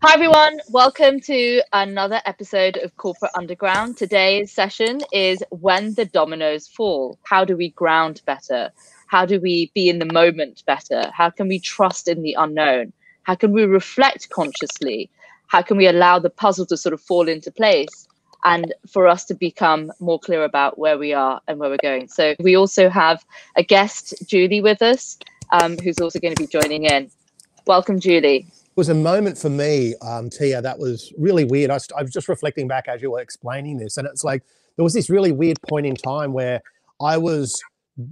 Hi, everyone. Welcome to another episode of Corporate Underground. Today's session is When the Dominoes Fall. How do we ground better? How do we be in the moment better? How can we trust in the unknown? How can we reflect consciously? How can we allow the puzzle to sort of fall into place and for us to become more clear about where we are and where we're going? So we also have a guest, Julie, with us, who's also going to be joining in. Welcome, Julie. It was a moment for me, Tia, that was really weird. I was just reflecting back as you were explaining this, and it's like there was this really weird point in time where I was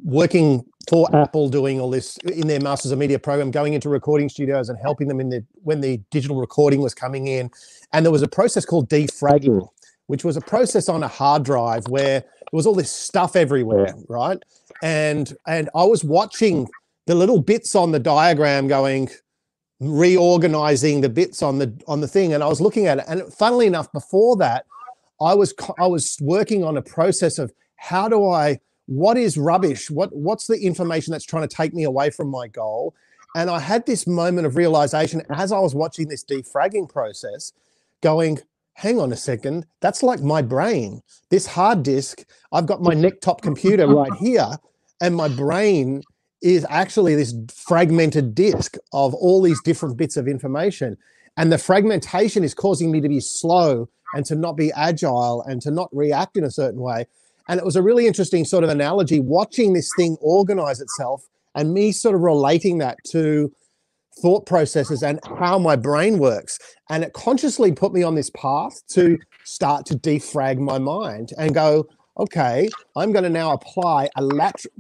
working for Apple, doing all this in their Masters of Media program, going into recording studios and helping them when the digital recording was coming in. And there was a process called defragging, which was a process on a hard drive where there was all this stuff everywhere, right? And I was watching the little bits on the diagram going, reorganizing the bits on the thing, and I was looking at it, and funnily enough, before that I was working on a process of what is rubbish, what's the information that's trying to take me away from my goal. And I had this moment of realization as I was watching this defragging process, going, hang on a second, that's like my brain, this hard disk. I've got my neck top computer right here, and my brain is actually this fragmented disk of all these different bits of information. And the fragmentation is causing me to be slow and to not be agile and to not react in a certain way. And it was a really interesting sort of analogy, watching this thing organize itself and me sort of relating that to thought processes and how my brain works. And it consciously put me on this path to start to defrag my mind and go, okay, I'm going to now apply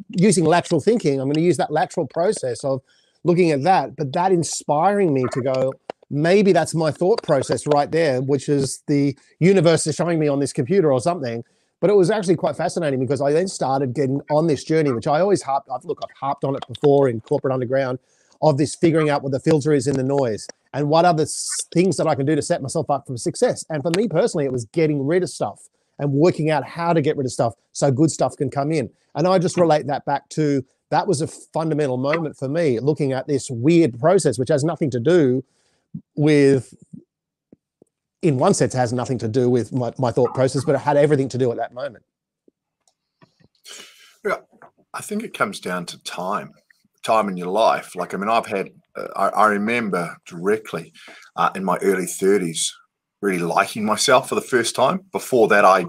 using lateral thinking. I'm going to use that lateral process of looking at that, but that inspiring me to go, maybe that's my thought process right there, which is the universe is showing me on this computer or something. But it was actually quite fascinating because I then started getting on this journey, which I always I've harped on it before in Corporate Underground, of this figuring out what the filter is in the noise and what other things that I can do to set myself up for success. And for me personally, it was getting rid of stuff and working out how to get rid of stuff so good stuff can come in. And I just relate that back to, that was a fundamental moment for me, looking at this weird process, which has nothing to do with, in one sense, has nothing to do with my thought process, but it had everything to do at that moment. Yeah, I think it comes down to time in your life. Like, I mean, I've had, I remember directly in my early 30s, really liking myself for the first time. Before that, I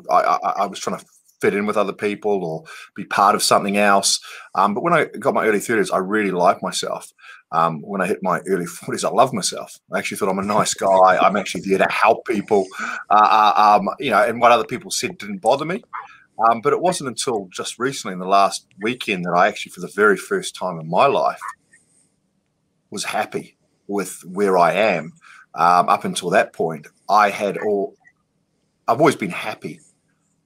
was trying to fit in with other people or be part of something else. But when I got my early 30s, I really liked myself. When I hit my early 40s, I loved myself. I actually thought I'm a nice guy. I'm actually there to help people, and what other people said didn't bother me. But it wasn't until just recently, in the last weekend, that I actually, for the very first time in my life, was happy with where I am. Up until that point, I've always been happy,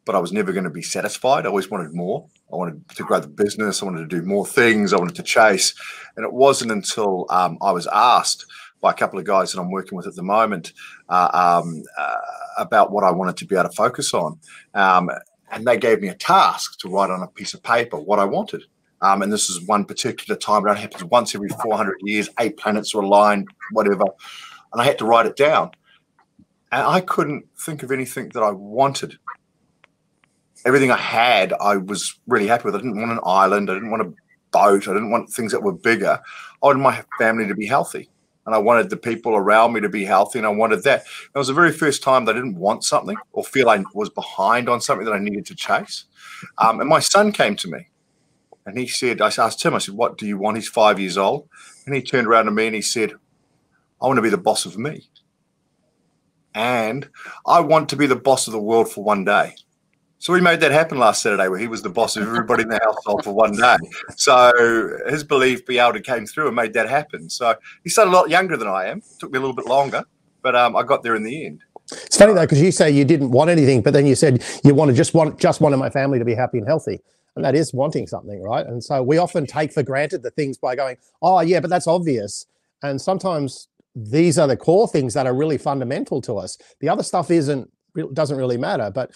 but I was never going to be satisfied. I always wanted more. I wanted to grow the business. I wanted to do more things. I wanted to chase. And it wasn't until I was asked by a couple of guys that I'm working with at the moment about what I wanted to be able to focus on. And they gave me a task to write on a piece of paper what I wanted. And this is one particular time. It only happens once every 400 years. 8 planets are aligned, whatever. And I had to write it down. And I couldn't think of anything that I wanted. Everything I had, I was really happy with. I didn't want an island. I didn't want a boat. I didn't want things that were bigger. I wanted my family to be healthy. And I wanted the people around me to be healthy. And I wanted that. It was the very first time that I didn't want something or feel I was behind on something that I needed to chase. And my son came to me. And he said, I asked him, I said, what do you want? He's 5 years old. And he turned around to me and he said, I want to be the boss of me. And I want to be the boss of the world for one day. So we made that happen last Saturday, where he was the boss of everybody in the household for one day. So his belief came through and made that happen. So he started a lot younger than I am. It took me a little bit longer, but I got there in the end. It's funny though, because you say you didn't want anything, but then you said you just wanted my family to be happy and healthy. And that is wanting something, right? And so we often take for granted the things by going, oh yeah, but that's obvious. And sometimes these are the core things that are really fundamental to us. The other stuff doesn't really matter, but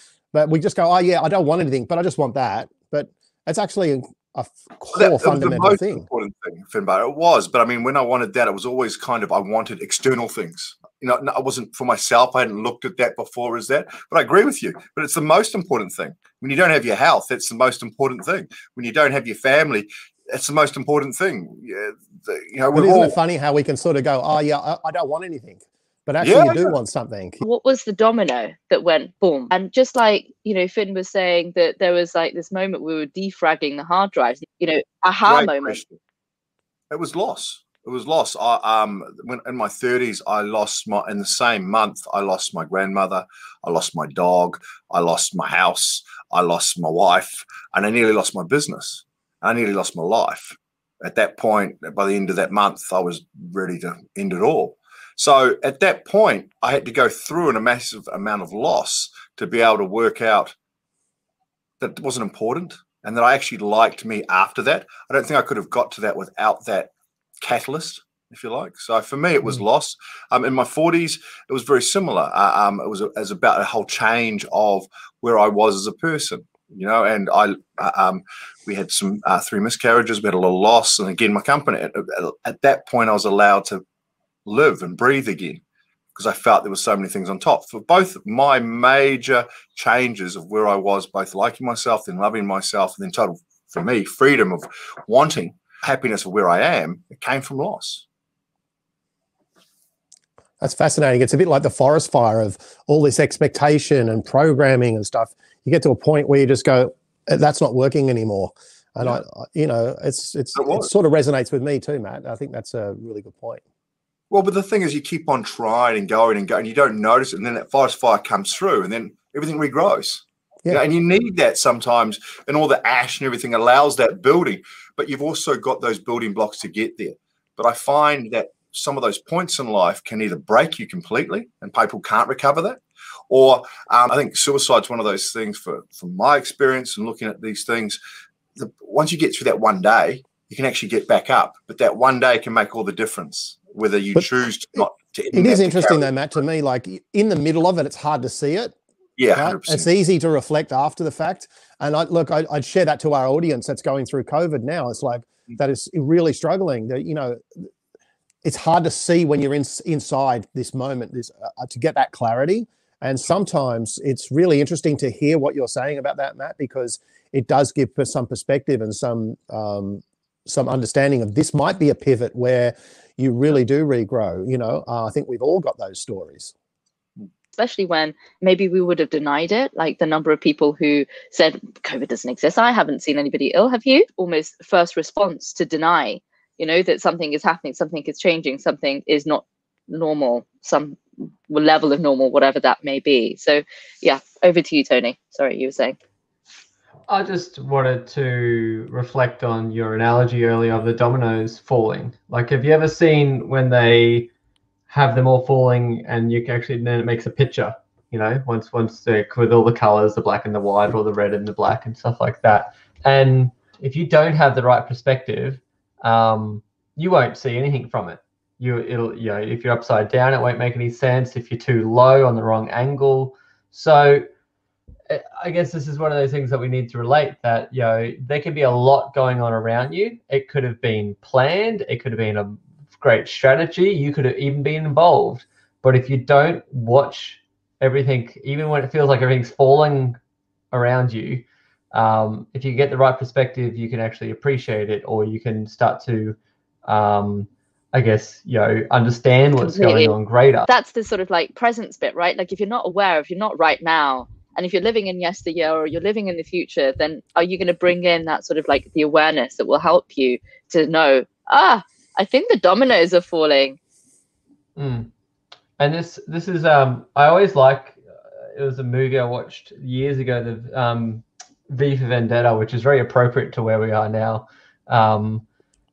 we just go, oh yeah, I don't want anything, but I just want that. But it's actually a core fundamental thing. The most important thing, Finbar, it was. But I mean, when I wanted that, it was always kind of, I wanted external things. I wasn't for myself. I hadn't looked at that before as that, but I agree with you. But it's the most important thing. When you don't have your health, it's the most important thing. When you don't have your family, it's the most important thing. But isn't it funny how we can sort of go, oh yeah, I don't want anything, but actually you do want something. What was the domino that went boom? And just like, Finn was saying that there was like this moment we were defragging the hard drives, aha Great moment. question. It was loss. It was loss. When in my 30s, in the same month, I lost my grandmother, I lost my dog, I lost my house, I lost my wife, and I nearly lost my business. I nearly lost my life. At that point, by the end of that month, I was ready to end it all. So at that point, I had to go through a massive amount of loss to be able to work out that it wasn't important and that I actually liked me after that. I don't think I could have got to that without that catalyst, if you like. So for me, it was loss. In my 40s, it was very similar. It was about a whole change of where I was as a person, and we had some 3 miscarriages. We had a little loss. And again, my company, at that point, I was allowed to live and breathe again because I felt there were so many things on top. For both my major changes of where I was, both liking myself, then loving myself, and then total, for me, freedom of wanting happiness of where I am, it came from loss. That's fascinating. It's a bit like the forest fire of all this expectation and programming and stuff. You get to a point where you just go, that's not working anymore. And it sort of resonates with me too, Matt. I think that's a really good point. Well, but the thing is, you keep on trying and going, and you don't notice it, and then that forest fire comes through, and then everything regrows. Yeah. And you need that sometimes, and all the ash and everything allows that building, but you've also got those building blocks to get there. But I find that some of those points in life can either break you completely, and people can't recover that, or I think suicide's one of those things from my experience and looking at these things. Once you get through that one day, you can actually get back up, but that one day can make all the difference, whether you choose to not to. It is interesting though, Matt, to me, like in the middle of it, it's hard to see it. Yeah, right? It's easy to reflect after the fact. And I'd share that to our audience that's going through COVID now. It's like that is really struggling. It's hard to see when you're inside this moment, to get that clarity. And sometimes it's really interesting to hear what you're saying about that, Matt, because it does give some perspective and some understanding of this might be a pivot where you really do regrow. I think we've all got those stories. Especially when maybe we would have denied it, like the number of people who said COVID doesn't exist. I haven't seen anybody ill. Have you? Almost first response to deny, that something is happening, something is changing, something is not normal, some level of normal, whatever that may be. So yeah, over to you, Tony. Sorry, you were saying. I just wanted to reflect on your analogy earlier of the dominoes falling. Like, have you ever seen when they have them all falling and you can actually, then it makes a picture, once they're with all the colors, the black and the white, or the red and the black and stuff like that. And if you don't have the right perspective, you won't see anything from it. If you're upside down, it won't make any sense. If you're too low on the wrong angle. So I guess this is one of those things that we need to relate, that, there can be a lot going on around you. It could have been planned. It could have been a great strategy. You could have even been involved. But if you don't watch everything, even when it feels like everything's falling around you, if you get the right perspective, you can actually appreciate it, or you can start to, understand what's going on greater. That's the sort of like presence bit, right? Like if you're not aware, if you're not right now, and if you're living in yesteryear or you're living in the future, then are you going to bring in that sort of like the awareness that will help you to know, I think the dominoes are falling. And this is I always like, it was a movie I watched years ago, the V for Vendetta, which is very appropriate to where we are now,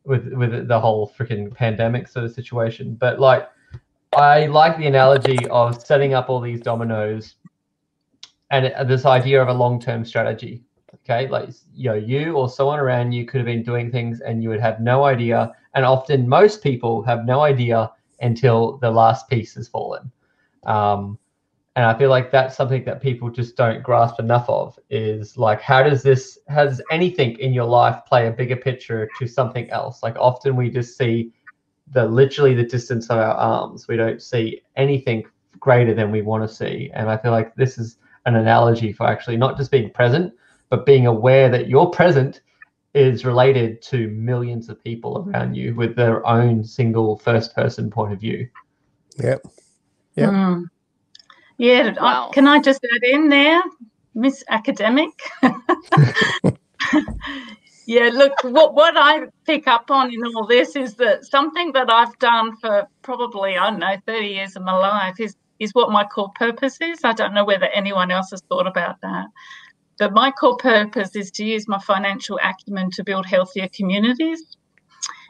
with the whole freaking pandemic sort of situation. But like, I like the analogy of setting up all these dominoes and this idea of a long-term strategy. Okay, like you or someone around you could have been doing things and you would have no idea. And often most people have no idea until the last piece has fallen. And I feel like that's something that people just don't grasp enough of, is like, has anything in your life play a bigger picture to something else? Like often we just see literally the distance of our arms. We don't see anything greater than we want to see. And I feel like this is an analogy for actually not just being present, but being aware that your present is related to millions of people around you with their own single first person point of view. Yep. Yep. Yeah. Wow. Can I just add in there, Miss Academic? Yeah, look, what I pick up on in all this is that something that I've done for probably, I don't know, 30 years of my life is what my core purpose is. I don't know whether anyone else has thought about that. But my core purpose is to use my financial acumen to build healthier communities.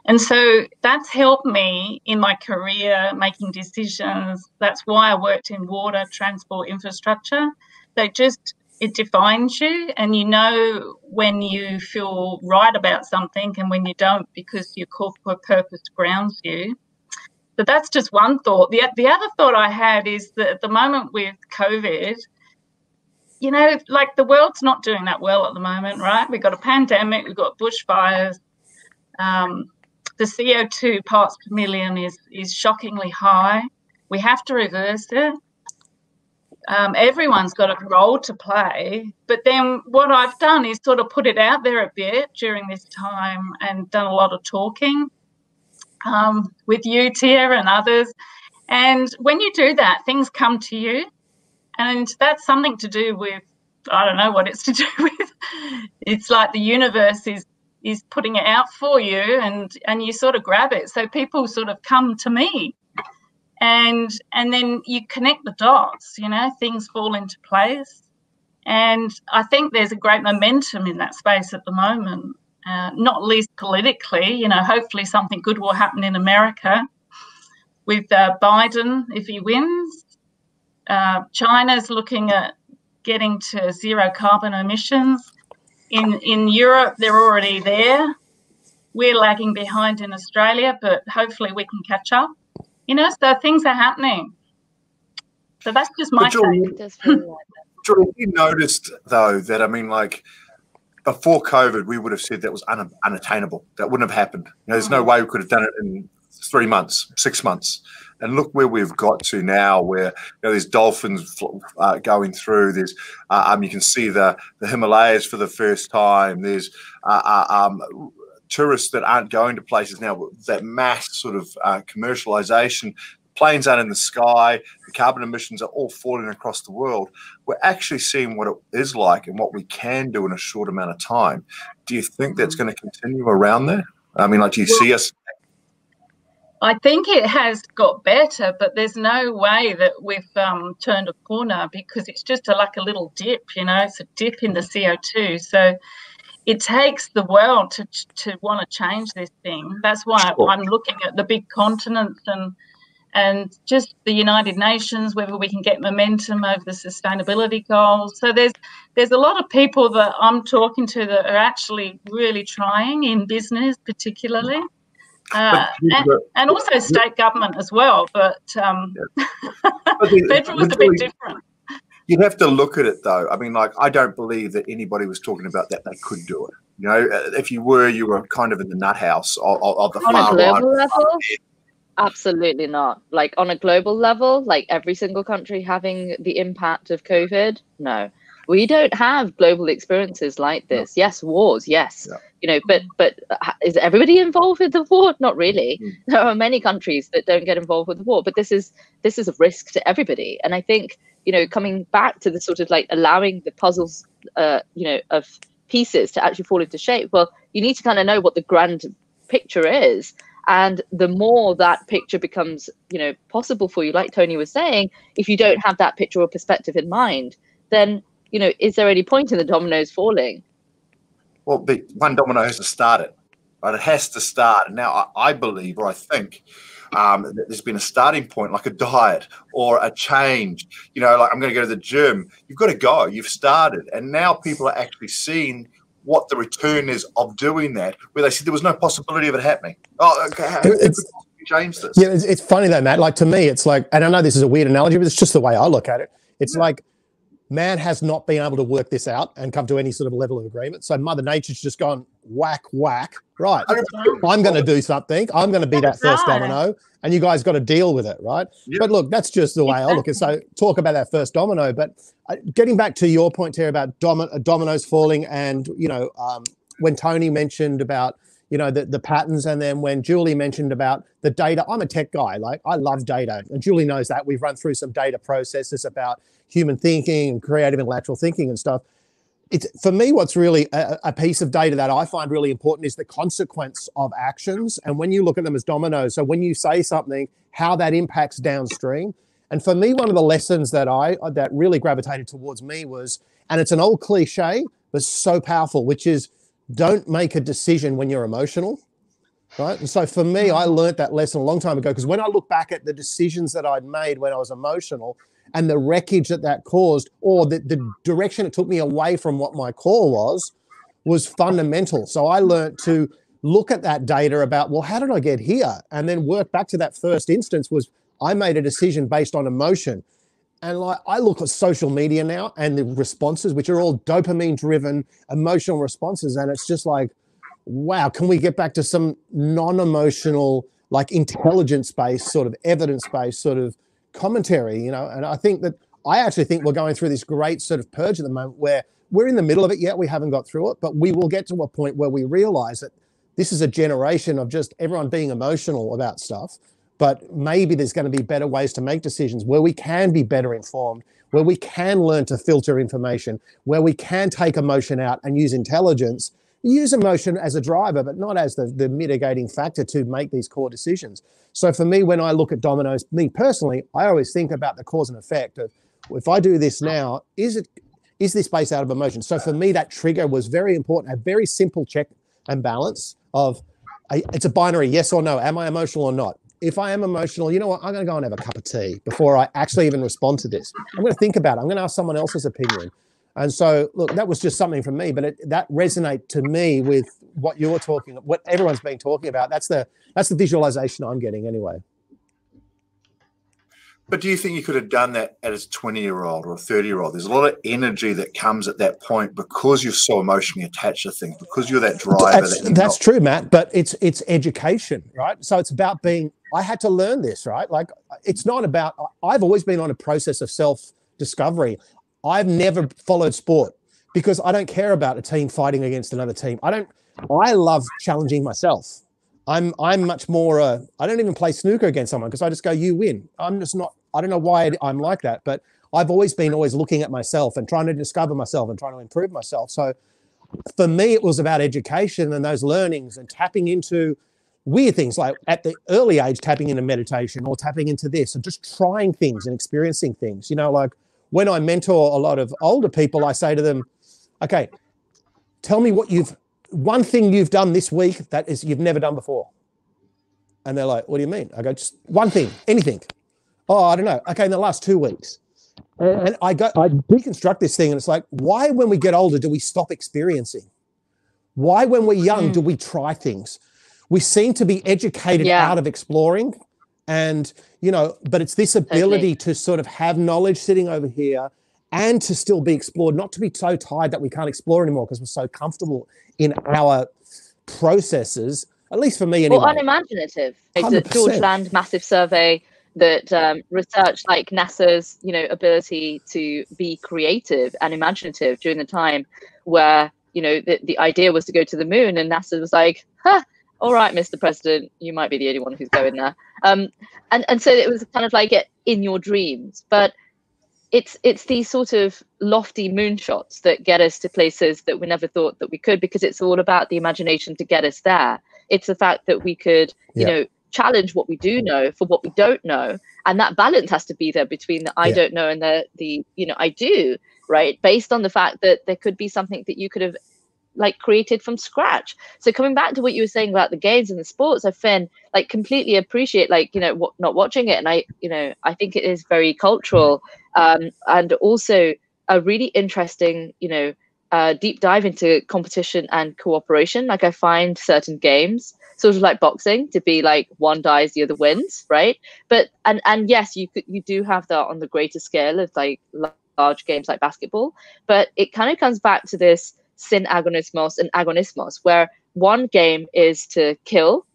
And so that's helped me in my career, making decisions. That's why I worked in water, transport, infrastructure. It defines you, and you know when you feel right about something and when you don't, because your core purpose grounds you. So that's just one thought. The other thought I had is that at the moment with COVID, you know, like the world's not doing that well at the moment, right? We've got a pandemic, we've got bushfires. The CO2 parts per million is shockingly high. We have to reverse it. Everyone's got a role to play. But then what I've done is sort of put it out there a bit during this time and done a lot of talking with you, Tia, and others. And when you do that, things come to you. And that's something to do with, I don't know what it's to do with. It's like the universe is putting it out for you, and you sort of grab it. So people sort of come to me. And then you connect the dots, you know, things fall into place. And I think there's a great momentum in that space at the moment, not least politically. You know, hopefully something good will happen in America with Biden if he wins. China's looking at getting to zero carbon emissions. In Europe, they're already there. We're lagging behind in Australia, but hopefully we can catch up. You know, so things are happening. So that's just my take. Julie, you noticed, though, that, I mean, like, before COVID, we would have said that was unattainable. That wouldn't have happened. You know, there's no way we could have done it in 3 months, 6 months. And look where we've got to now, where, you know, there's dolphins going through. There's you can see the Himalayas for the first time. There's tourists that aren't going to places now. That mass sort of commercialization. Planes aren't in the sky. The carbon emissions are all falling across the world. We're actually seeing what it is like and what we can do in a short amount of time. Do you think that's going to continue around there? I mean, like, do you see us? I think it has got better, but there's no way that we've turned a corner, because it's just like a little dip, you know, it's a dip in the CO2. So it takes the world to want to change this thing. That's why I'm looking at the big continents and just the United Nations, whether we can get momentum over the sustainability goals. So there's a lot of people that I'm talking to that are actually really trying, in business particularly. And also state government as well, but federal was a bit different. You'd have to look at it, though. I mean, like, I don't believe that anybody was talking about that they could do it. You know, if you were kind of in the nut house of the far right. On a global level? Absolutely not. Like, on a global level, like every single country having the impact of COVID, no. We don't have global experiences like this. No. Yes, wars, yes. Yeah. You know, but is everybody involved with the war? Not really. There are many countries that don't get involved with the war, but this is a risk to everybody. And I think, you know, coming back to the sort of like allowing the puzzles, you know, of pieces to actually fall into shape. Well, you need to kind of know what the grand picture is. And the more that picture becomes, you know, possible for you, like Tony was saying, if you don't have that picture or perspective in mind, then, you know, is there any point in the dominoes falling? Well, one domino has to start it, right? It has to start. And now I believe, or I think, that there's been a starting point, like a diet or a change. You know, like, I'm going to go to the gym. You've got to go. You've started. And now people are actually seeing what the return is of doing that, where they said there was no possibility of it happening. Oh, okay, how could we change this? Yeah, it's funny though, Matt. Like, to me, it's like, and I know this is a weird analogy, but it's just the way I look at it. It's like, man has not been able to work this out and come to any sort of level of agreement. So Mother Nature's just gone, whack, whack. Right. Right. I'm going to do something. I'm going to be that first right. domino, and you guys got to deal with it, right? Yep. But look, that's just the way I look at it. So talk about that first domino. But getting back to your point here about dominoes falling, and, you know, when Tony mentioned about, you know, the patterns, and then when Julie mentioned about the data, I'm a tech guy. Like, I love data, and Julie knows that. We've run through some data processes about human thinking and creative and lateral thinking and stuff. It's, for me, what's really a piece of data that I find really important is the consequence of actions. And when you look at them as dominoes, so when you say something, how that impacts downstream. And for me, one of the lessons that really gravitated towards me was, and it's an old cliche, but so powerful, which is, don't make a decision when you're emotional, right? And so for me, I learned that lesson a long time ago, because when I look back at the decisions that I'd made when I was emotional, and the wreckage that caused, or the direction it took me away from what my core was fundamental. So I learned to look at that data about, well, how did I get here? And then work back to that first instance was, I made a decision based on emotion. And like, I look at social media now and the responses, which are all dopamine-driven emotional responses. And it's just like, wow, can we get back to some non-emotional, like intelligence-based, sort of evidence-based sort of commentary, you know? And I actually think we're going through this great sort of purge at the moment where we're in the middle of it yet. We haven't got through it, but we will get to a point where we realize that this is a generation of just everyone being emotional about stuff. But maybe there's going to be better ways to make decisions where we can be better informed, where we can learn to filter information, where we can take emotion out and use intelligence, use emotion as a driver, but not as the mitigating factor to make these core decisions. So for me, when I look at dominoes, me personally, I always think about the cause and effect of, if I do this now, is this based out of emotion? So for me, that trigger was very important, a very simple check and balance of, it's a binary, yes or no. Am I emotional or not? If I am emotional, you know what? I'm going to go and have a cup of tea before I actually even respond to this. I'm going to think about it. I'm going to ask someone else's opinion. And so, look, that was just something from me, but that resonated to me with what you're talking, what everyone's been talking about. That's the visualization I'm getting anyway. But do you think you could have done that as a 20-year-old or a 30-year-old? There's a lot of energy that comes at that point because you're so emotionally attached to things, because you're that driver. That's true, Matt, but it's education, right? So it's about I had to learn this, right? Like, it's not about, I've always been on a process of self-discovery. I've never followed sport because I don't care about a team fighting against another team. I love challenging myself. I'm much more, I don't even play snooker against someone because I just go, you win. I'm just not, I don't know why I'm like that, but I've always been looking at myself and trying to discover myself and trying to improve myself. So for me, it was about education and those learnings and tapping into weird things, like at the early age, tapping into meditation or tapping into this and just trying things and experiencing things. You know, like when I mentor a lot of older people, I say to them, okay, tell me one thing you've done this week that is you've never done before. And they're like, what do you mean? I go, just one thing, anything. Oh, I don't know. Okay, in the last 2 weeks. And I deconstruct this thing, and it's like, why when we get older do we stop experiencing? Why when we're young do we try things? We seem to be educated out of exploring. And, you know, but it's this ability to sort of have knowledge sitting over here and to still be explored, not to be so tired that we can't explore anymore because we're so comfortable in our processes, at least for me anyway. Or unimaginative. The George Land massive survey that researched like NASA's, you know, ability to be creative and imaginative during the time where, you know, the idea was to go to the moon, and NASA was like, all right, Mr. President, you might be the only one who's going there. And so it was kind of like in your dreams. But it's these sort of lofty moonshots that get us to places that we never thought that we could, because it's all about the imagination to get us there. It's the fact that we could, you know, challenge what we do know for what we don't know. And that balance has to be there between the I don't know and the you know, I do, right? Based on the fact that there could be something that you could have like created from scratch. So coming back to what you were saying about the games and the sports, I like completely appreciate, like, you know, not watching it. And I think it is very cultural, and also a really interesting, you know, deep dive into competition and cooperation. Like, I find certain games sort of like boxing to be like one dies, the other wins, right? But and yes, you do have that on the greater scale of like large games like basketball, but it kind of comes back to this synagonismos and agonismos, where one game is to kill,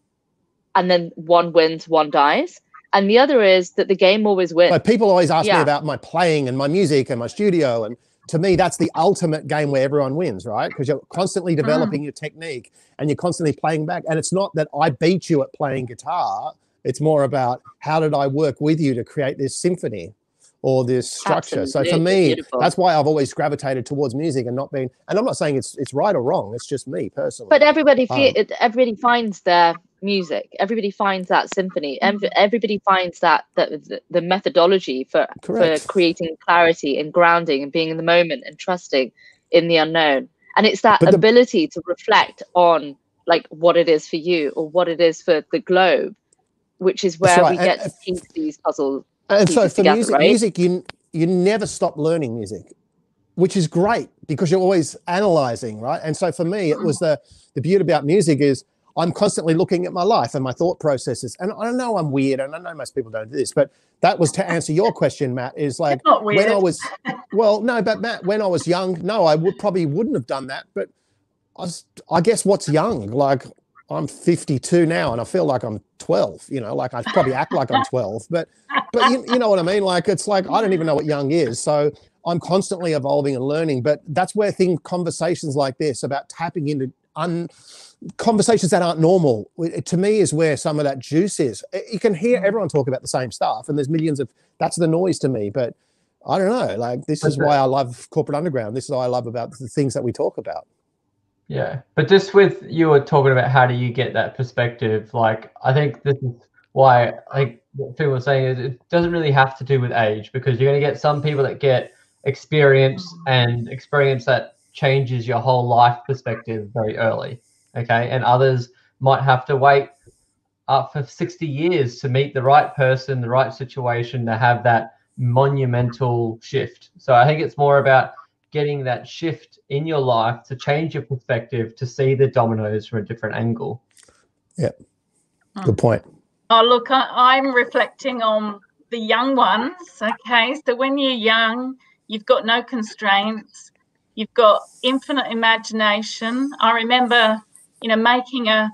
and then one wins, one dies. And the other is that the game always wins. Like people always ask me about my playing and my music and my studio. And to me, that's the ultimate game where everyone wins, right? Because you're constantly developing your technique and you're constantly playing back. And it's not that I beat you at playing guitar. It's more about how did I work with you to create this symphony or this structure. Absolutely. So for me, Beautiful. That's why I've always gravitated towards music and not being, and I'm not saying it's right or wrong. It's just me personally. But everybody finds their music. Everybody finds that symphony. Everybody finds that the methodology for creating clarity and grounding and being in the moment and trusting in the unknown. And it's that ability to reflect on like what it is for you or what it is for the globe, which is where we get to piece these puzzles. And so for together, music, you never stop learning music, which is great because you're always analyzing, right? And so for me, it was the beauty about music is I'm constantly looking at my life and my thought processes. And I know I'm weird, and I know most people don't do this, but that was to answer your question, Matt, is like when I was, but Matt, when I was young, no, I probably wouldn't have done that. But I guess what's young? Like I'm 52 now and I feel like I'm 12, you know, like I probably act like I'm 12, but you know what I mean? Like, it's like, I don't even know what young is. So I'm constantly evolving and learning, but that's where conversations like this about tapping into conversations that aren't normal, to me, is where some of that juice is. You can hear everyone talk about the same stuff and there's millions of, that's the noise to me. But I don't know, like this is why I love Corporate Underground. This is what I love about the things that we talk about. Yeah, but just with you were talking about how do you get that perspective, like I think this is why I think what people are saying is it doesn't really have to do with age, because you're going to get some people that get experience that changes your whole life perspective very early, okay? And others might have to wait up for 60 years to meet the right person, the right situation to have that monumental shift. So I think it's more about getting that shift in your life to change your perspective, to see the dominoes from a different angle. Yeah, good point. Oh, look, I'm reflecting on the young ones, okay? So when you're young, you've got no constraints. You've got infinite imagination. I remember, you know, making a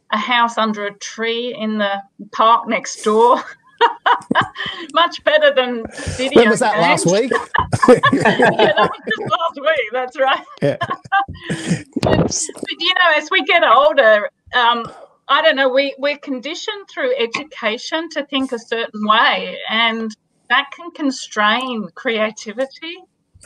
house under a tree in the park next door. Much better than video When was that, games. last week? Yeah, that was just last week, that's right. Yeah. But, you know, as we get older, I don't know, we're conditioned through education to think a certain way, and that can constrain creativity.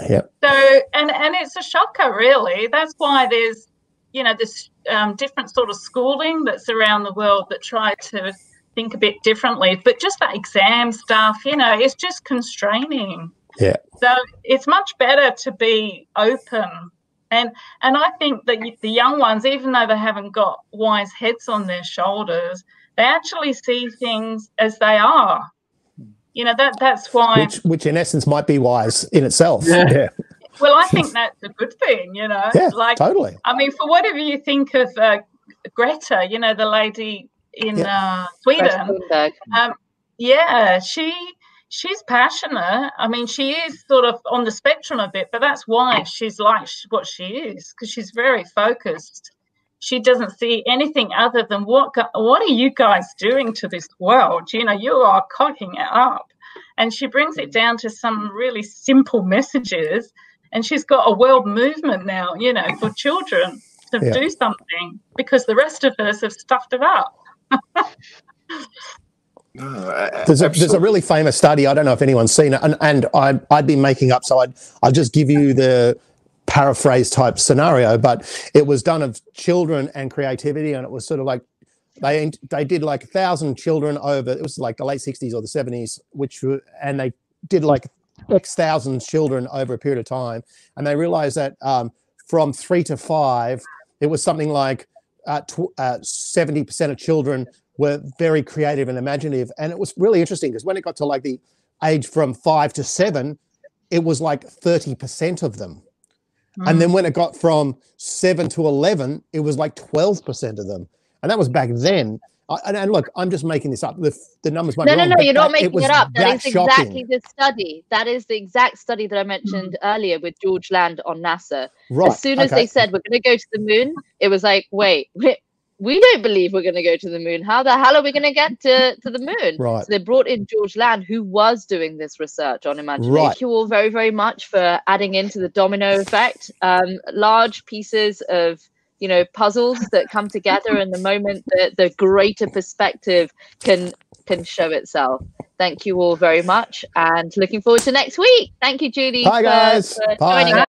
Yeah. So, and it's a shocker, really. That's why there's, you know, this different sort of schooling that's around the world that try to think a bit differently. But just that exam stuff, you know, it's just constraining. Yeah. So it's much better to be open. And I think that the young ones, even though they haven't got wise heads on their shoulders, they actually see things as they are. You know, that's why... Which in essence might be wise in itself. Yeah. Well, I think that's a good thing, you know. Yeah, like, totally. I mean, for whatever you think of Greta, you know, the lady in Sweden. Yeah, she's passionate. I mean, she is sort of on the spectrum a bit, but that's why she's like what she is, because she's very focused. She doesn't see anything other than what are you guys doing to this world? You know, you are cocking it up. And she brings it down to some really simple messages. And she's got a world movement now, you know, for children to do something, because the rest of us have stuffed it up. There's a really famous study. I don't know if anyone's seen it, and I'd be making up, so I'll just give you the paraphrase type scenario. But it was done of children and creativity, and it was sort of like they did like 1,000 children over. It was like the late 60s or the 70s, and they did like X thousand children over a period of time, and they realized that from 3 to 5, it was something like 70% of children were very creative and imaginative. And it was really interesting because when it got to like the age from 5 to 7, it was like 30% of them. And then when it got from 7 to 11, it was like 12% of them. And that was back then. And look, I'm just making this up. The numbers might No, be wrong, no, but you're not making it up. That is shocking. exactly the study. That is the exact study that I mentioned earlier with George Land on NASA. Right. As soon as they said we're going to go to the moon, it was like, wait, we don't believe we're going to go to the moon. How the hell are we going to get to the moon? Right. So they brought in George Land, who was doing this research on imagination. Right. Thank you all very, very much for adding into the domino effect. Large pieces of puzzles that come together in the moment that the greater perspective can show itself. Thank you all very much, and looking forward to next week. Thank you, Judy. Bye, guys. For Bye. joining us.